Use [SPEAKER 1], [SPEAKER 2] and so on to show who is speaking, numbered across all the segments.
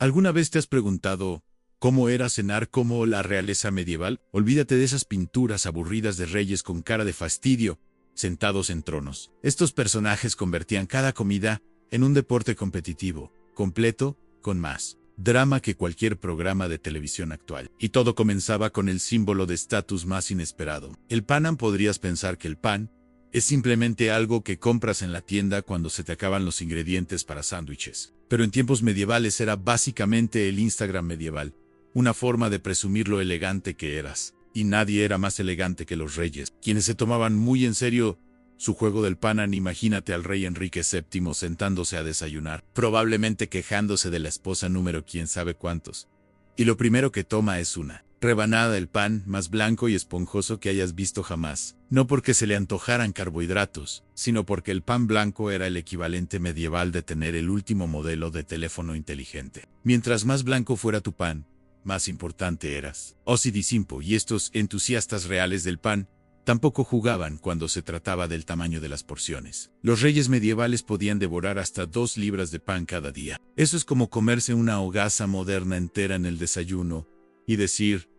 [SPEAKER 1] ¿Alguna vez te has preguntado cómo era cenar como la realeza medieval? Olvídate de esas pinturas aburridas de reyes con cara de fastidio, sentados en tronos. Estos personajes convertían cada comida en un deporte competitivo, completo, con más drama que cualquier programa de televisión actual. Y todo comenzaba con el símbolo de estatus más inesperado. El pan. Podrías pensar que el pan es simplemente algo que compras en la tienda cuando se te acaban los ingredientes para sándwiches. Pero en tiempos medievales era básicamente el Instagram medieval, una forma de presumir lo elegante que eras. Y nadie era más elegante que los reyes, quienes se tomaban muy en serio su juego del pan. Imagínate al rey Enrique VII sentándose a desayunar, probablemente quejándose de la esposa número quién sabe cuántos. Y lo primero que toma es una rebanada del pan más blanco y esponjoso que hayas visto jamás. No porque se le antojaran carbohidratos, sino porque el pan blanco era el equivalente medieval de tener el último modelo de teléfono inteligente. Mientras más blanco fuera tu pan, más importante eras. Ossid y Simpo y estos entusiastas reales del pan tampoco jugaban cuando se trataba del tamaño de las porciones. Los reyes medievales podían devorar hasta 2 libras de pan cada día. Eso es como comerse una hogaza moderna entera en el desayuno y decir,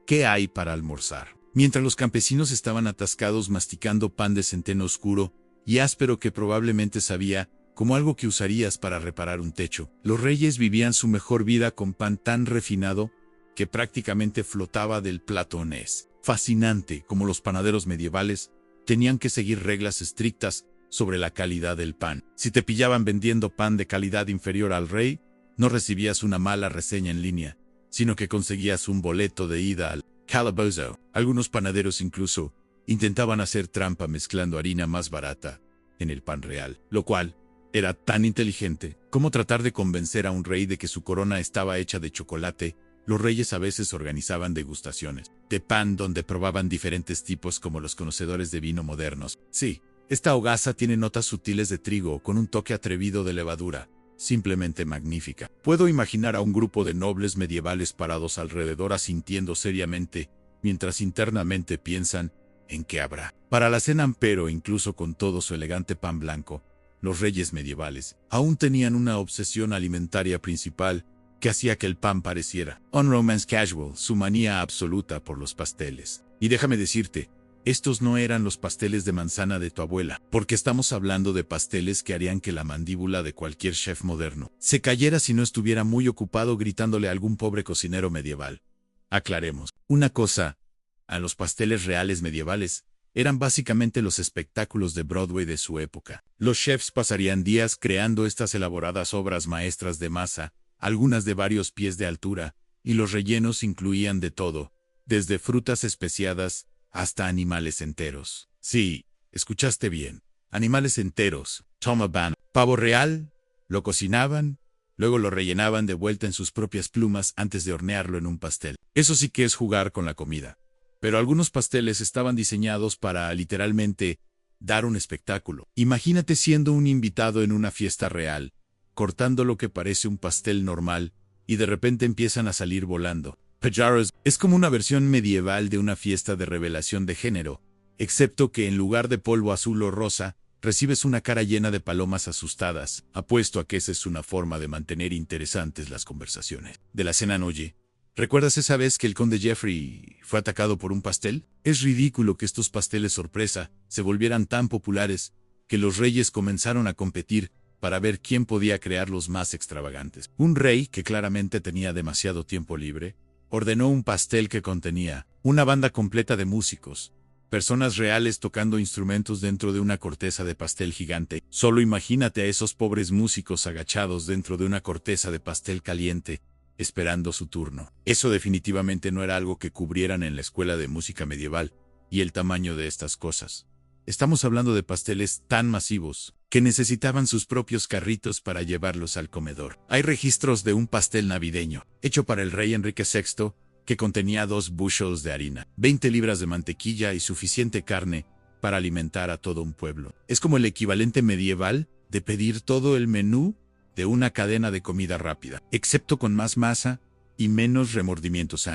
[SPEAKER 1] ¿qué hay para almorzar? Mientras los campesinos estaban atascados masticando pan de centeno oscuro y áspero que probablemente sabía como algo que usarías para reparar un techo, los reyes vivían su mejor vida con pan tan refinado que prácticamente flotaba del plato. Es fascinante como los panaderos medievales tenían que seguir reglas estrictas sobre la calidad del pan. Si te pillaban vendiendo pan de calidad inferior al rey, no recibías una mala reseña en línea, sino que conseguías un boleto de ida al calabozo. Algunos panaderos incluso intentaban hacer trampa mezclando harina más barata en el pan real, lo cual era tan inteligente como tratar de convencer a un rey de que su corona estaba hecha de chocolate. Los reyes a veces organizaban degustaciones de pan donde probaban diferentes tipos como los conocedores de vino modernos. Sí, esta hogaza tiene notas sutiles de trigo con un toque atrevido de levadura. Simplemente magnífica. Puedo imaginar a un grupo de nobles medievales parados alrededor asintiendo seriamente, mientras internamente piensan en qué habrá para la cena, pero incluso con todo su elegante pan blanco, los reyes medievales aún tenían una obsesión alimentaria principal que hacía que el pan pareciera un romance casual, su manía absoluta por los pasteles. Y déjame decirte, estos no eran los pasteles de manzana de tu abuela, porque estamos hablando de pasteles que harían que la mandíbula de cualquier chef moderno se cayera si no estuviera muy ocupado gritándole a algún pobre cocinero medieval. Aclaremos una cosa, a los pasteles reales medievales eran básicamente los espectáculos de Broadway de su época. Los chefs pasarían días creando estas elaboradas obras maestras de masa, algunas de varios pies de altura, y los rellenos incluían de todo, desde frutas especiadas hasta animales enteros. Sí, escuchaste bien. Animales enteros. Tomaban. Pavo real. Lo cocinaban. Luego lo rellenaban de vuelta en sus propias plumas antes de hornearlo en un pastel. Eso sí que es jugar con la comida. Pero algunos pasteles estaban diseñados para, literalmente, dar un espectáculo. Imagínate siendo un invitado en una fiesta real, cortando lo que parece un pastel normal, y de repente empiezan a salir volando pajaros. Es como una versión medieval de una fiesta de revelación de género, excepto que en lugar de polvo azul o rosa, recibes una cara llena de palomas asustadas. Apuesto a que esa es una forma de mantener interesantes las conversaciones de la cena. Oye, ¿recuerdas esa vez que el conde Jeffrey fue atacado por un pastel? Es ridículo que estos pasteles sorpresa se volvieran tan populares que los reyes comenzaron a competir para ver quién podía crear los más extravagantes. Un rey, que claramente tenía demasiado tiempo libre, ordenó un pastel que contenía una banda completa de músicos, personas reales tocando instrumentos dentro de una corteza de pastel gigante. Solo imagínate a esos pobres músicos agachados dentro de una corteza de pastel caliente, esperando su turno. Eso definitivamente no era algo que cubrieran en la escuela de música medieval, y el tamaño de estas cosas. Estamos hablando de pasteles tan masivos que necesitaban sus propios carritos para llevarlos al comedor. Hay registros de un pastel navideño, hecho para el rey Enrique VI, que contenía 2 bushels de harina, 20 libras de mantequilla y suficiente carne para alimentar a todo un pueblo. Es como el equivalente medieval de pedir todo el menú de una cadena de comida rápida, excepto con más masa y menos remordimientos.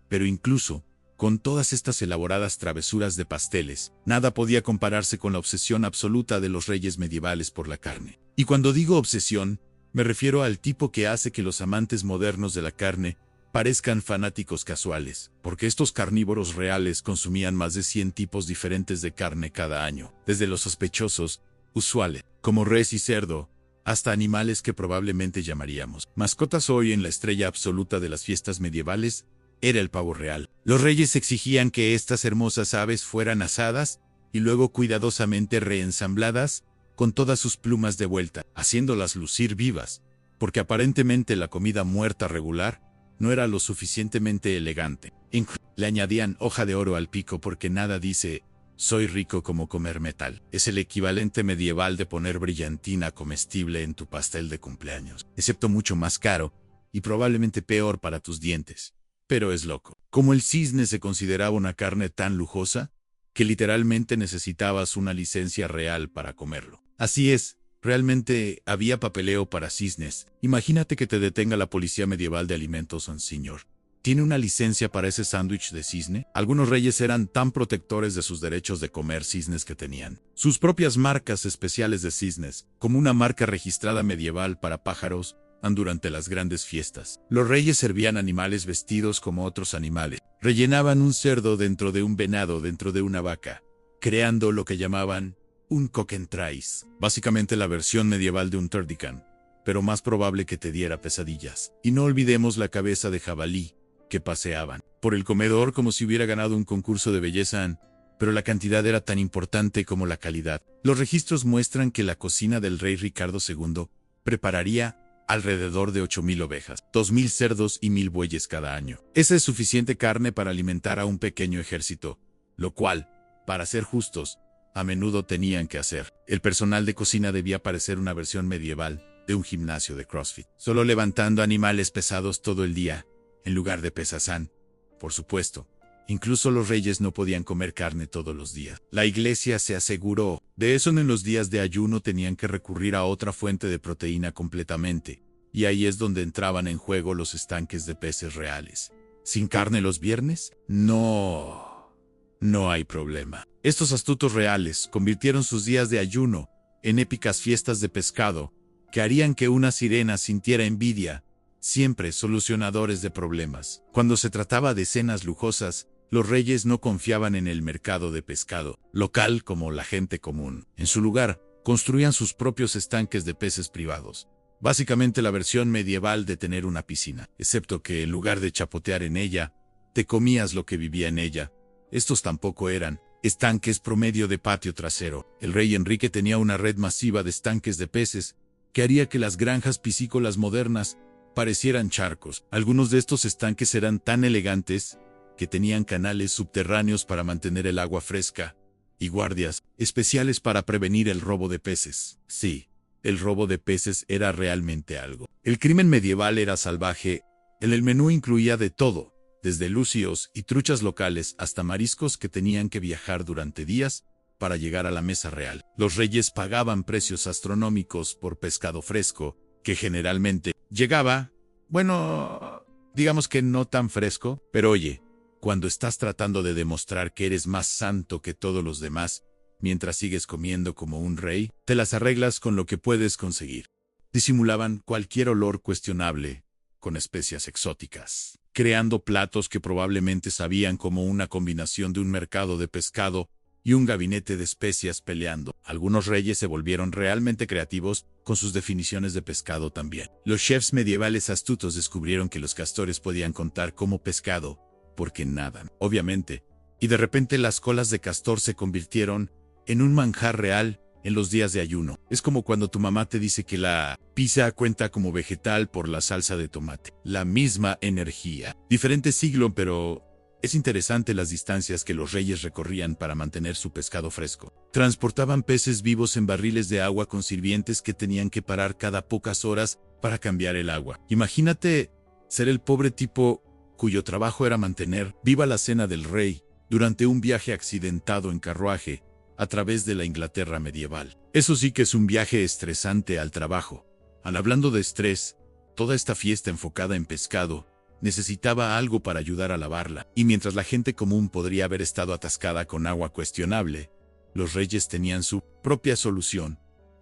[SPEAKER 1] Pero incluso con todas estas elaboradas travesuras de pasteles, nada podía compararse con la obsesión absoluta de los reyes medievales por la carne. Y cuando digo obsesión, Me refiero al tipo que hace que los amantes modernos de la carne parezcan fanáticos casuales, porque estos carnívoros reales consumían más de 100 tipos diferentes de carne cada año, desde los sospechosos, usuales, como res y cerdo, hasta animales que probablemente llamaríamos mascotas. Hoy, en la estrella absoluta de las fiestas medievales, era el pavo real. Los reyes exigían que estas hermosas aves fueran asadas y luego cuidadosamente reensambladas con todas sus plumas de vuelta, haciéndolas lucir vivas, porque aparentemente la comida muerta regular no era lo suficientemente elegante. Le añadían hoja de oro al pico porque nada dice «soy rico como comer metal». Es el equivalente medieval de poner brillantina comestible en tu pastel de cumpleaños, excepto mucho más caro y probablemente peor para tus dientes. Pero es loco. Como el cisne se consideraba una carne tan lujosa que literalmente necesitabas una licencia real para comerlo. Así es. Realmente había papeleo para cisnes. Imagínate que te detenga la policía medieval de alimentos. Señor, ¿tiene una licencia para ese sándwich de cisne? Algunos reyes eran tan protectores de sus derechos de comer cisnes que tenían sus propias marcas especiales de cisnes, como una marca registrada medieval para pájaros, durante las grandes fiestas. Los reyes servían animales vestidos como otros animales. Rellenaban un cerdo dentro de un venado dentro de una vaca, creando lo que llamaban un cockentrace, básicamente la versión medieval de un turducken, pero más probable que te diera pesadillas. Y no olvidemos la cabeza de jabalí, que paseaban por el comedor como si hubiera ganado un concurso de belleza, pero la cantidad era tan importante como la calidad. Los registros muestran que la cocina del rey Ricardo II prepararía alrededor de 8.000 ovejas, 2.000 cerdos y 1.000 bueyes cada año. Esa es suficiente carne para alimentar a un pequeño ejército, lo cual, para ser justos, a menudo tenían que hacer. El personal de cocina debía parecer una versión medieval de un gimnasio de CrossFit, solo levantando animales pesados todo el día, en lugar de pesas. Por supuesto, incluso los reyes no podían comer carne todos los días. La iglesia se aseguró de eso. En los días de ayuno tenían que recurrir a otra fuente de proteína completamente, y ahí es donde entraban en juego los estanques de peces reales. ¿Sin carne los viernes? No hay problema. Estos astutos reales convirtieron sus días de ayuno en épicas fiestas de pescado que harían que una sirena sintiera envidia, siempre solucionadores de problemas. Cuando se trataba de cenas lujosas, los reyes no confiaban en el mercado de pescado local como la gente común. En su lugar, construían sus propios estanques de peces privados. Básicamente la versión medieval de tener una piscina, excepto que en lugar de chapotear en ella, te comías lo que vivía en ella. Estos tampoco eran estanques promedio de patio trasero. El rey Enrique tenía una red masiva de estanques de peces que haría que las granjas piscícolas modernas parecieran charcos. Algunos de estos estanques eran tan elegantes que tenían canales subterráneos para mantener el agua fresca y guardias especiales para prevenir el robo de peces. Sí, el robo de peces era realmente algo. El crimen medieval era salvaje. El menú incluía de todo, desde lucios y truchas locales hasta mariscos que tenían que viajar durante días para llegar a la mesa real. Los reyes pagaban precios astronómicos por pescado fresco, que generalmente llegaba, bueno, digamos que no tan fresco, pero oye, cuando estás tratando de demostrar que eres más santo que todos los demás, mientras sigues comiendo como un rey, te las arreglas con lo que puedes conseguir. Disimulaban cualquier olor cuestionable con especias exóticas, creando platos que probablemente sabían como una combinación de un mercado de pescado y un gabinete de especias peleando. Algunos reyes se volvieron realmente creativos con sus definiciones de pescado también. Los chefs medievales astutos descubrieron que los castores podían contar como pescado, porque nadan, obviamente, y de repente las colas de castor se convirtieron en un manjar real en los días de ayuno. Es como cuando tu mamá te dice que la pizza cuenta como vegetal por la salsa de tomate. La misma energía. Diferente siglo, pero es interesante las distancias que los reyes recorrían para mantener su pescado fresco. Transportaban peces vivos en barriles de agua con sirvientes que tenían que parar cada pocas horas para cambiar el agua. Imagínate ser el pobre tipo cuyo trabajo era mantener viva la cena del rey durante un viaje accidentado en carruaje a través de la Inglaterra medieval. Eso sí que es un viaje estresante al trabajo. Hablando de estrés, toda esta fiesta enfocada en pescado necesitaba algo para ayudar a lavarla, y mientras la gente común podría haber estado atascada con agua cuestionable, los reyes tenían su propia solución.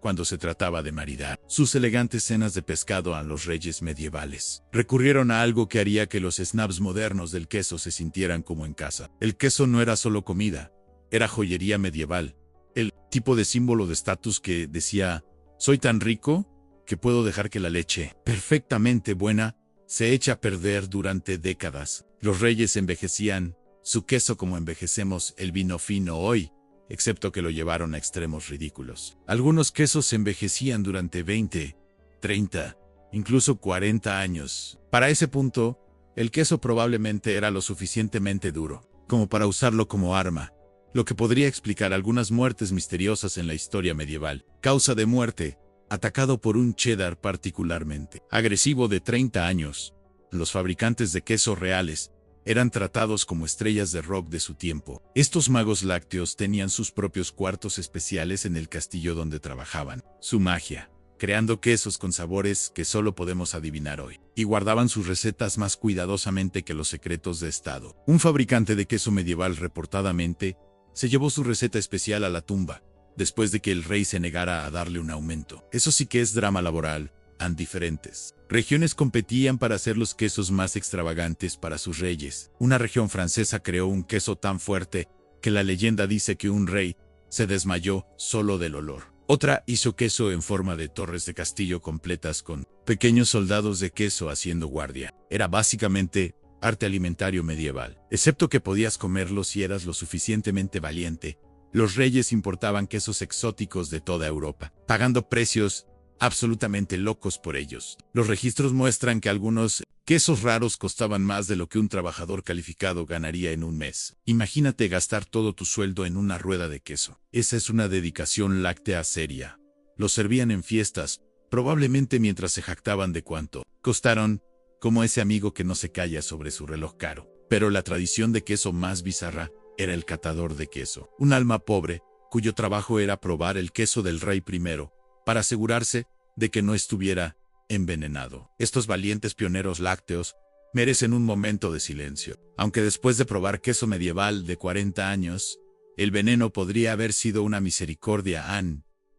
[SPEAKER 1] cuando se trataba de maridar sus elegantes cenas de pescado a los reyes medievales. Recurrieron a algo que haría que los snobs modernos del queso se sintieran como en casa. El queso no era solo comida, era joyería medieval. El tipo de símbolo de estatus que decía, soy tan rico que puedo dejar que la leche, perfectamente buena, se eche a perder durante décadas. Los reyes envejecían su queso como envejecemos el vino fino hoy, excepto que lo llevaron a extremos ridículos. Algunos quesos envejecían durante 20, 30, incluso 40 años. Para ese punto, el queso probablemente era lo suficientemente duro como para usarlo como arma, lo que podría explicar algunas muertes misteriosas en la historia medieval. Causa de muerte: atacado por un cheddar particularmente agresivo de 30 años. Los fabricantes de queso reales eran tratados como estrellas de rock de su tiempo. Estos magos lácteos tenían sus propios cuartos especiales en el castillo donde trabajaban. Su magia, creando quesos con sabores que solo podemos adivinar hoy. Y guardaban sus recetas más cuidadosamente que los secretos de Estado. Un fabricante de queso medieval reportadamente se llevó su receta especial a la tumba, después de que el rey se negara a darle un aumento. Eso sí que es drama laboral. Diferentes regiones competían para hacer los quesos más extravagantes para sus reyes. Una región francesa creó un queso tan fuerte que la leyenda dice que un rey se desmayó solo del olor. Otra hizo queso en forma de torres de castillo completas con pequeños soldados de queso haciendo guardia. Era básicamente arte alimentario medieval. Excepto que podías comerlo si eras lo suficientemente valiente. Los reyes importaban quesos exóticos de toda Europa, pagando precios absolutamente locos por ellos. Los registros muestran que algunos quesos raros costaban más de lo que un trabajador calificado ganaría en un mes. Imagínate gastar todo tu sueldo en una rueda de queso. Esa es una dedicación láctea seria. Los servían en fiestas, probablemente mientras se jactaban de cuánto costaron, como ese amigo que no se calla sobre su reloj caro. Pero la tradición de queso más bizarra era el catador de queso. Un alma pobre, cuyo trabajo era probar el queso del rey primero, para asegurarse de que no estuviera envenenado. Estos valientes pioneros lácteos merecen un momento de silencio. Aunque después de probar queso medieval de 40 años, el veneno podría haber sido una misericordia.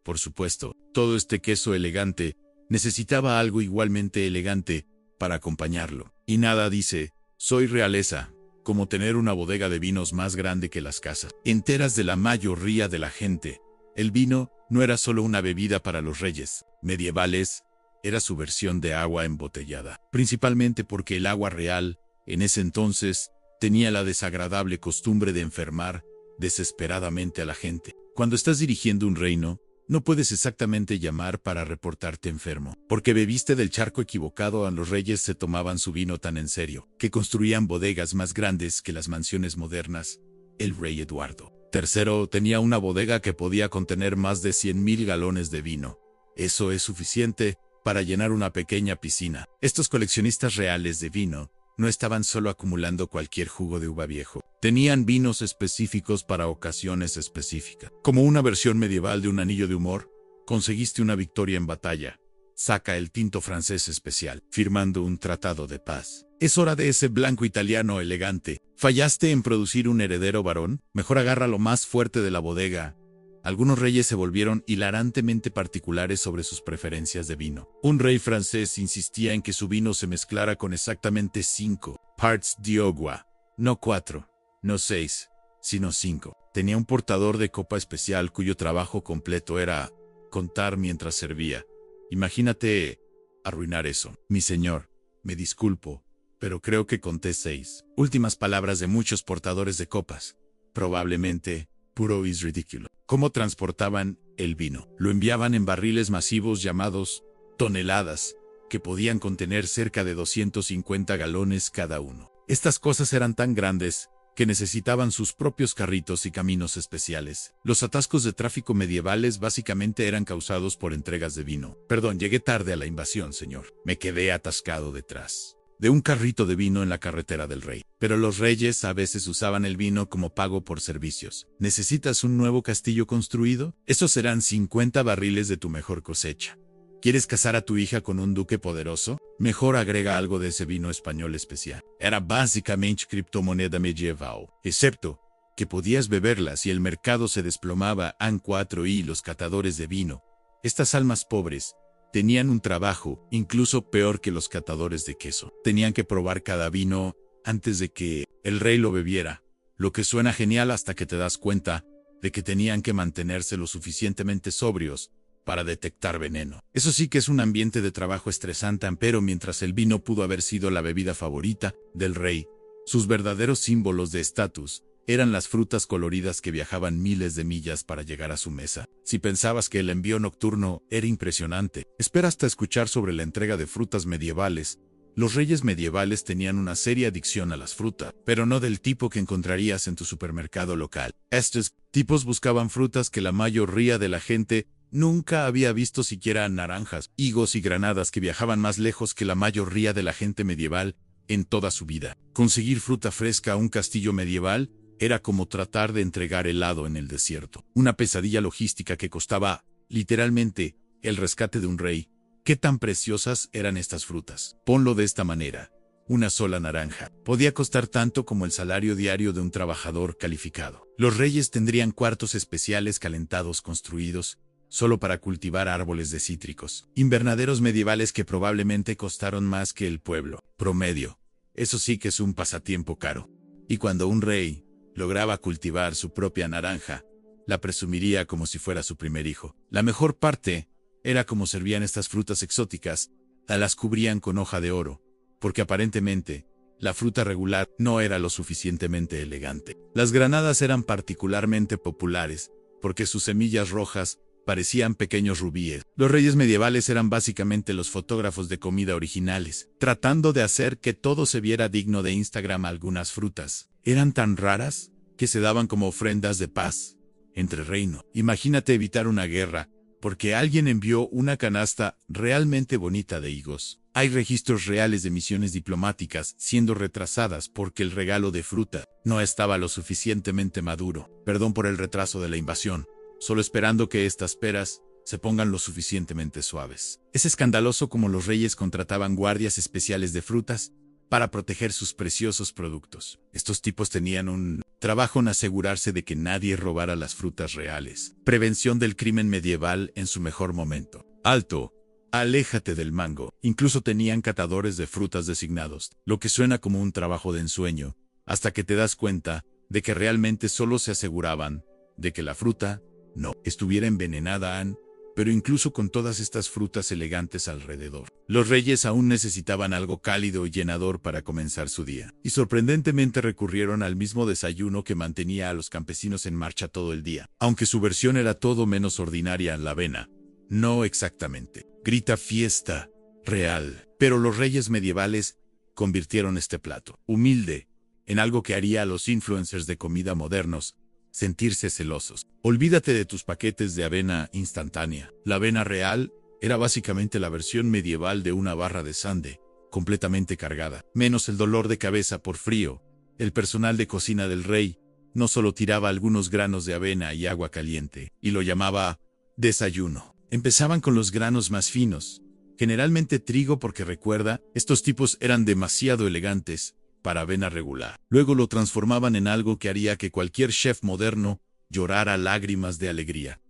[SPEAKER 1] Por supuesto, todo este queso elegante necesitaba algo igualmente elegante para acompañarlo. Y nada dice, soy realeza, como tener una bodega de vinos más grande que las casas enteras de la mayoría de la gente. El vino no era solo una bebida para los reyes medievales, era su versión de agua embotellada. Principalmente porque el agua real, en ese entonces, tenía la desagradable costumbre de enfermar desesperadamente a la gente. Cuando estás dirigiendo un reino, no puedes exactamente llamar para reportarte enfermo, porque bebiste del charco equivocado. Los reyes se tomaban su vino tan en serio, que construían bodegas más grandes que las mansiones modernas. El rey Eduardo III tenía una bodega que podía contener más de 100,000 galones de vino. Eso es suficiente para llenar una pequeña piscina. Estos coleccionistas reales de vino no estaban solo acumulando cualquier jugo de uva viejo. Tenían vinos específicos para ocasiones específicas. Como una versión medieval de un anillo de humor, conseguiste una victoria en batalla. Saca el tinto francés especial, firmando un tratado de paz. Es hora de ese blanco italiano elegante. ¿Fallaste en producir un heredero varón? Mejor agarra lo más fuerte de la bodega. Algunos reyes se volvieron hilarantemente particulares sobre sus preferencias de vino. Un rey francés insistía en que su vino se mezclara con exactamente 5 parts de agua. No 4, no 6, sino 5. Tenía un portador de copa especial cuyo trabajo completo era contar mientras servía. Imagínate arruinar eso. Mi señor, me disculpo, pero creo que conté 6. Últimas palabras de muchos portadores de copas. Probablemente, puro is ridículo. ¿Cómo transportaban el vino? Lo enviaban en barriles masivos llamados toneladas, que podían contener cerca de 250 galones cada uno. Estas cosas eran tan grandes que necesitaban sus propios carritos y caminos especiales. Los atascos de tráfico medievales básicamente eran causados por entregas de vino. Perdón, llegué tarde a la invasión, señor. Me quedé atascado detrás de un carrito de vino en la carretera del rey. Pero los reyes a veces usaban el vino como pago por servicios. ¿Necesitas un nuevo castillo construido? Esos serán 50 barriles de tu mejor cosecha. ¿Quieres casar a tu hija con un duque poderoso? Mejor agrega algo de ese vino español especial. Era básicamente criptomoneda medieval, excepto que podías beberla si el mercado se desplomaba. 4 y los catadores de vino Estas almas pobres tenían un trabajo incluso peor que los catadores de queso. Tenían que probar cada vino antes de que el rey lo bebiera, lo que suena genial hasta que te das cuenta de que tenían que mantenerse lo suficientemente sobrios para detectar veneno. Eso sí que es un ambiente de trabajo estresante, pero mientras el vino pudo haber sido la bebida favorita del rey, sus verdaderos símbolos de estatus eran las frutas coloridas que viajaban miles de millas para llegar a su mesa. Si pensabas que el envío nocturno era impresionante, espera hasta escuchar sobre la entrega de frutas medievales. Los reyes medievales tenían una seria adicción a las frutas, pero no del tipo que encontrarías en tu supermercado local. Estos tipos buscaban frutas que la mayoría de la gente nunca había visto, siquiera naranjas, higos y granadas que viajaban más lejos que la mayoría de la gente medieval en toda su vida. Conseguir fruta fresca a un castillo medieval era como tratar de entregar helado en el desierto. Una pesadilla logística que costaba, literalmente, el rescate de un rey. ¿Qué tan preciosas eran estas frutas? Ponlo de esta manera. Una sola naranja podía costar tanto como el salario diario de un trabajador calificado. Los reyes tendrían cuartos especiales calentados construidos solo para cultivar árboles de cítricos. Invernaderos medievales que probablemente costaron más que el pueblo promedio. Eso sí que es un pasatiempo caro. Y cuando un rey lograba cultivar su propia naranja, la presumiría como si fuera su primer hijo. La mejor parte era cómo servían estas frutas exóticas. Las cubrían con hoja de oro, porque aparentemente la fruta regular no era lo suficientemente elegante. Las granadas eran particularmente populares, porque sus semillas rojas parecían pequeños rubíes. Los reyes medievales eran básicamente los fotógrafos de comida originales, tratando de hacer que todo se viera digno de Instagram. Algunas frutas eran tan raras que se daban como ofrendas de paz entre reinos. Imagínate evitar una guerra porque alguien envió una canasta realmente bonita de higos. Hay registros reales de misiones diplomáticas siendo retrasadas porque el regalo de fruta no estaba lo suficientemente maduro. Perdón por el retraso de la invasión, solo esperando que estas peras se pongan lo suficientemente suaves. Es escandaloso cómo los reyes contrataban guardias especiales de frutas para proteger sus preciosos productos. Estos tipos tenían un trabajo en asegurarse de que nadie robara las frutas reales. Prevención del crimen medieval en su mejor momento. Alto, aléjate del mango. Incluso tenían catadores de frutas designados, lo que suena como un trabajo de ensueño, hasta que te das cuenta de que realmente solo se aseguraban de que la fruta no estuviera envenenada, pero incluso con todas estas frutas elegantes alrededor, los reyes aún necesitaban algo cálido y llenador para comenzar su día. Y sorprendentemente recurrieron al mismo desayuno que mantenía a los campesinos en marcha todo el día. Aunque su versión era todo menos ordinaria, la avena. No exactamente. Grita fiesta real. Pero los reyes medievales convirtieron este plato humilde en algo que haría a los influencers de comida modernos sentirse celosos. Olvídate de tus paquetes de avena instantánea. La avena real era básicamente la versión medieval de una barra de sándwich, completamente cargada. Menos el dolor de cabeza por frío, el personal de cocina del rey no solo tiraba algunos granos de avena y agua caliente, y lo llamaba desayuno. Empezaban con los granos más finos, generalmente trigo, porque recuerda, estos tipos eran demasiado elegantes para avena regular. Luego lo transformaban en algo que haría que cualquier chef moderno llorara lágrimas de alegría.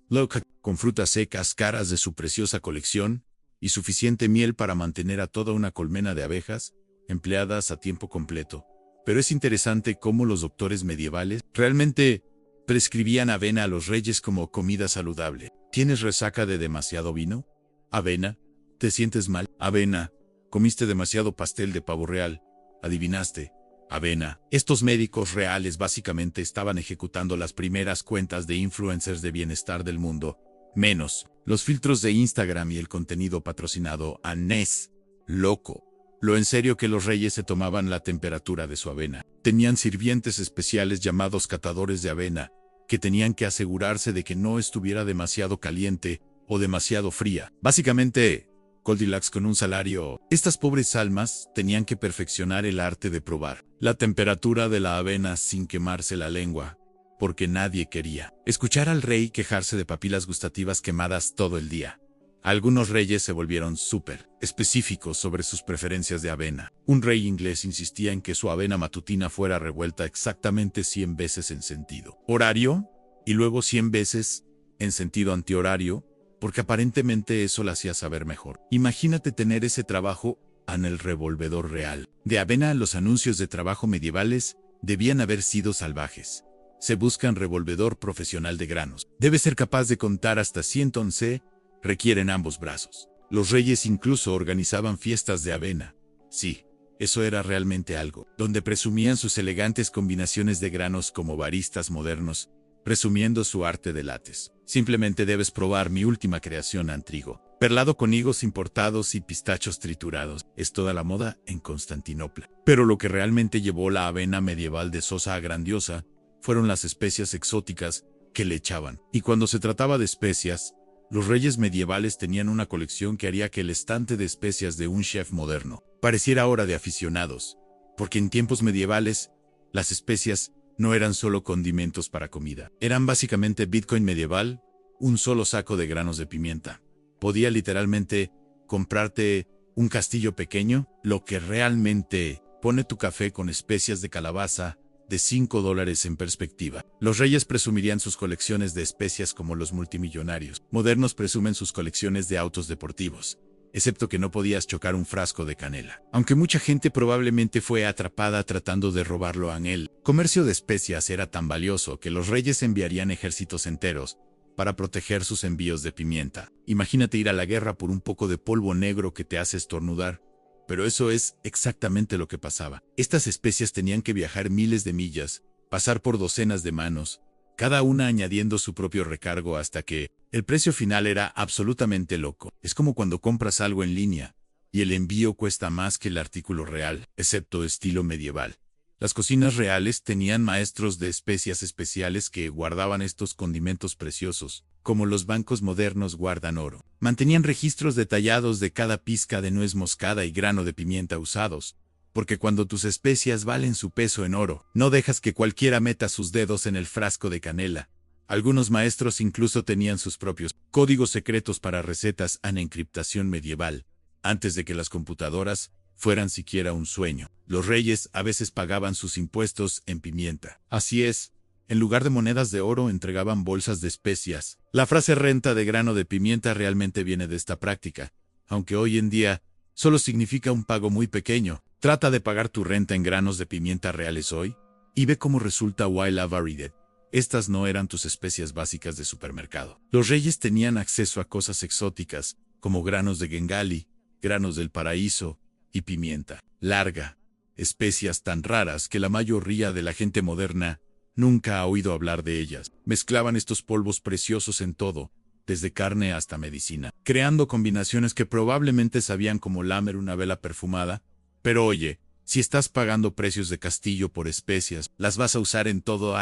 [SPEAKER 1] Con frutas secas, caras de su preciosa colección, y suficiente miel para mantener a toda una colmena de abejas, empleadas a tiempo completo. Pero es interesante cómo los doctores medievales realmente prescribían avena a los reyes como comida saludable. ¿Tienes resaca de demasiado vino? Avena. ¿Te sientes mal? Avena. ¿Comiste demasiado pastel de pavo real? Adivinaste. Avena. Estos médicos reales básicamente estaban ejecutando las primeras cuentas de influencers de bienestar del mundo, menos los filtros de Instagram y el contenido patrocinado a Nes. Loco. Lo en serio que los reyes se tomaban la temperatura de su avena. Tenían sirvientes especiales llamados catadores de avena, que tenían que asegurarse de que no estuviera demasiado caliente o demasiado fría. Básicamente, Goldilocks con un salario. Estas pobres almas tenían que perfeccionar el arte de probar la temperatura de la avena sin quemarse la lengua, porque nadie quería escuchar al rey quejarse de papilas gustativas quemadas todo el día. Algunos reyes se volvieron súper específicos sobre sus preferencias de avena. Un rey inglés insistía en que su avena matutina fuera revuelta exactamente 100 veces en sentido horario y luego 100 veces en sentido antihorario, porque aparentemente eso la hacía saber mejor. Imagínate tener ese trabajo en el revolvedor real de avena. Los anuncios de trabajo medievales debían haber sido salvajes. Se busca un revolvedor profesional de granos. Debe ser capaz de contar hasta 111, requieren ambos brazos. Los reyes incluso organizaban fiestas de avena. Sí, eso era realmente algo, donde presumían sus elegantes combinaciones de granos como baristas modernos, presumiendo su arte de lates. Simplemente debes probar mi última creación en trigo, perlado con higos importados y pistachos triturados. Es toda la moda en Constantinopla. Pero lo que realmente llevó la avena medieval de sosa a grandiosa fueron las especias exóticas que le echaban. Y cuando se trataba de especias, los reyes medievales tenían una colección que haría que el estante de especias de un chef moderno pareciera ahora de aficionados, porque en tiempos medievales, las especias no eran solo condimentos para comida. Eran básicamente Bitcoin medieval, un solo saco de granos de pimienta. Podía literalmente comprarte un castillo pequeño, lo que realmente pone tu café con especias de calabaza de $5 en perspectiva. Los reyes presumirían sus colecciones de especias como los multimillonarios modernos presumen sus colecciones de autos deportivos, excepto que no podías chocar un frasco de canela. Aunque mucha gente probablemente fue atrapada tratando de robarlo en el comercio de especias era tan valioso que los reyes enviarían ejércitos enteros para proteger sus envíos de pimienta. Imagínate ir a la guerra por un poco de polvo negro que te hace estornudar. Pero eso es exactamente lo que pasaba. Estas especias tenían que viajar miles de millas, pasar por docenas de manos, cada una añadiendo su propio recargo hasta que el precio final era absolutamente loco. Es como cuando compras algo en línea y el envío cuesta más que el artículo real, excepto estilo medieval. Las cocinas reales tenían maestros de especias especiales que guardaban estos condimentos preciosos, como los bancos modernos guardan oro. Mantenían registros detallados de cada pizca de nuez moscada y grano de pimienta usados, porque cuando tus especias valen su peso en oro, no dejas que cualquiera meta sus dedos en el frasco de canela. Algunos maestros incluso tenían sus propios códigos secretos para recetas en encriptación medieval, antes de que las computadoras fueran siquiera un sueño. Los reyes a veces pagaban sus impuestos en pimienta. Así es, en lugar de monedas de oro entregaban bolsas de especias. La frase renta de grano de pimienta realmente viene de esta práctica, aunque hoy en día solo significa un pago muy pequeño. Trata de pagar tu renta en granos de pimienta reales hoy y ve cómo resulta while varied. Estas no eran tus especias básicas de supermercado. Los reyes tenían acceso a cosas exóticas, como granos de Gengali, granos del paraíso y pimienta larga, especias tan raras que la mayoría de la gente moderna nunca ha oído hablar de ellas. Mezclaban estos polvos preciosos en todo, desde carne hasta medicina, creando combinaciones que probablemente sabían como lamer una vela perfumada. Pero oye, si estás pagando precios de castillo por especias, las vas a usar en todo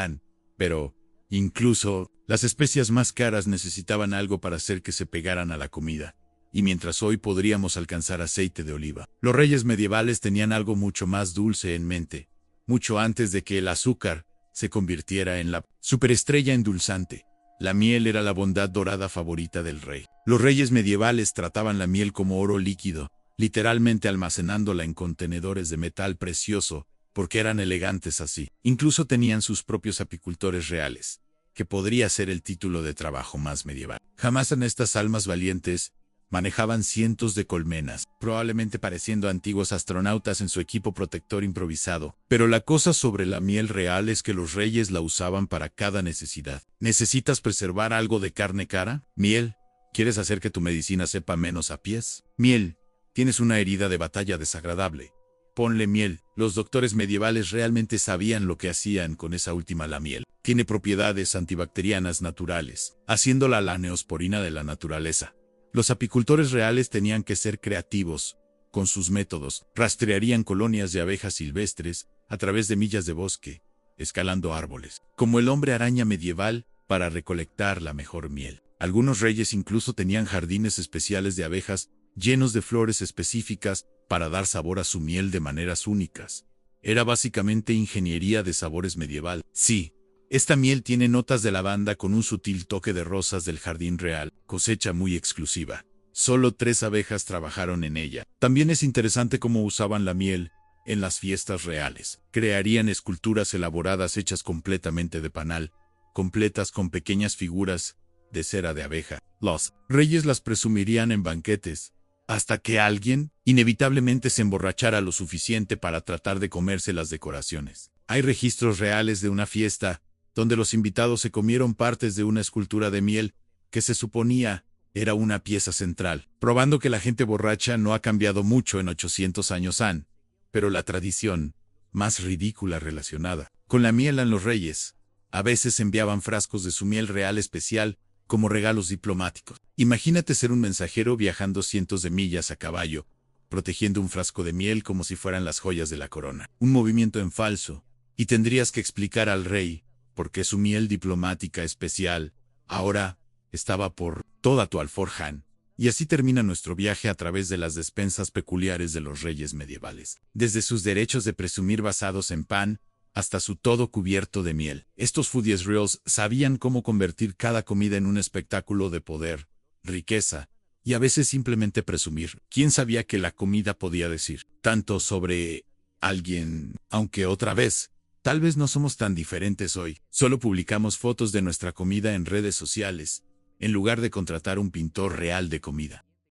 [SPEAKER 1] pero incluso las especias más caras necesitaban algo para hacer que se pegaran a la comida. Y mientras hoy podríamos alcanzar aceite de oliva, los reyes medievales tenían algo mucho más dulce en mente, mucho antes de que el azúcar se convirtiera en la superestrella endulzante. La miel era la bondad dorada favorita del rey. Los reyes medievales trataban la miel como oro líquido, literalmente almacenándola en contenedores de metal precioso, porque eran elegantes así. Incluso tenían sus propios apicultores reales, que podría ser el título de trabajo más medieval. Jamás en estas almas valientes manejaban cientos de colmenas, probablemente pareciendo antiguos astronautas en su equipo protector improvisado. Pero la cosa sobre la miel real es que los reyes la usaban para cada necesidad. ¿Necesitas preservar algo de carne cara? Miel. ¿Quieres hacer que tu medicina sepa menos a pies? Miel. ¿Tienes una herida de batalla desagradable? Ponle miel. Los doctores medievales realmente sabían lo que hacían con esa última. La miel tiene propiedades antibacterianas naturales, haciéndola la neosporina de la naturaleza. Los apicultores reales tenían que ser creativos con sus métodos. Rastrearían colonias de abejas silvestres a través de millas de bosque, escalando árboles, como el hombre araña medieval, para recolectar la mejor miel. Algunos reyes incluso tenían jardines especiales de abejas llenos de flores específicas para dar sabor a su miel de maneras únicas. Era básicamente ingeniería de sabores medieval. Sí. Esta miel tiene notas de lavanda con un sutil toque de rosas del jardín real, cosecha muy exclusiva. Solo 3 abejas trabajaron en ella. También es interesante cómo usaban la miel en las fiestas reales. Crearían esculturas elaboradas hechas completamente de panal, completas con pequeñas figuras de cera de abeja. Los reyes las presumirían en banquetes, hasta que alguien inevitablemente se emborrachara lo suficiente para tratar de comerse las decoraciones. Hay registros reales de una fiesta donde los invitados se comieron partes de una escultura de miel que se suponía era una pieza central, probando que la gente borracha no ha cambiado mucho en 800 años han. Pero la tradición más ridícula relacionada con la miel en los reyes, a veces enviaban frascos de su miel real especial como regalos diplomáticos. Imagínate ser un mensajero viajando cientos de millas a caballo, protegiendo un frasco de miel como si fueran las joyas de la corona. Un movimiento en falso, y tendrías que explicar al rey por qué su miel diplomática especial ahora estaba por toda tu alforja. Y así termina nuestro viaje a través de las despensas peculiares de los reyes medievales, desde sus derechos de presumir basados en pan, hasta su todo cubierto de miel. Estos foodies reals sabían cómo convertir cada comida en un espectáculo de poder, riqueza, y a veces simplemente presumir. ¿Quién sabía que la comida podía decir tanto sobre alguien? Aunque otra vez, tal vez no somos tan diferentes hoy. Solo publicamos fotos de nuestra comida en redes sociales, en lugar de contratar un pintor real de comida.